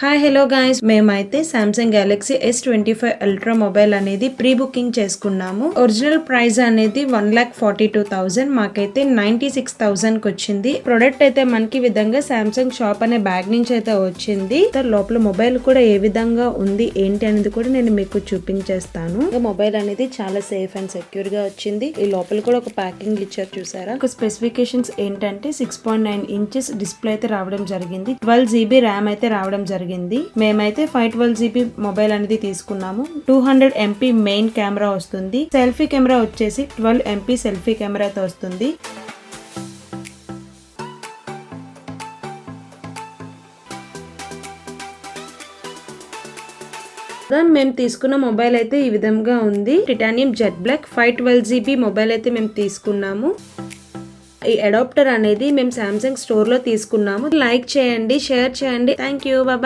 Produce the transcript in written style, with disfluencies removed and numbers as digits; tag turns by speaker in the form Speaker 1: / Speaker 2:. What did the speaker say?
Speaker 1: Hi hello guys, మేమైతే Samsung Galaxy S25 ultra mobile అనేది pre booking చేసుకున్నాము. Original price అనేది 1,42,000, మాకైతే 96,000 కి వచ్చింది. ప్రొడక్ట్ అయితే మనకి విధంగా సామ్సంగ్ షాప్ అనే బ్యాగ్ నుంచి అయితే వచ్చింది. లోపల మొబైల్ కూడా ఏ విధంగా ఉంది ఏంటి అనేది కూడా నేను మీకు చూపించేస్తాను. మొబైల్ అనేది చాలా సేఫ్ అండ్ సెక్యూర్ గా వచ్చింది. ఈ లోపల కూడా ఒక ప్యాకింగ్ ఇచ్చారు చూసారా. ఒక స్పెసిఫికేషన్స్ ఏంటంటే 6.9 ఇంచెస్ డిస్ప్లే అయితే రావడం జరిగింది. 12 GB ర్యామ్ అయితే రావడం జరిగింది. మేమైతే 512 GB మొబైల్ అనేది తీసుకున్నాము. 200 MP మెయిన్ కెమెరా వస్తుంది. సెల్ఫీ కెమెరా వచ్చేసి 12 MP సెల్ఫీ కెమెరాతో వస్తుంది. మేము తీసుకున్న మొబైల్ అయితే ఈ విధంగా ఉంది. Titanium jet black 512 GB mobile అయితే మేము తీసుకున్నాము. ఈ అడాప్టర్ అనేది మేము సామ్సంగ్ స్టోర్ లో తీసుకున్నాము. లైక్ చేయండి, షేర్ చేయండి. Thank you, bye.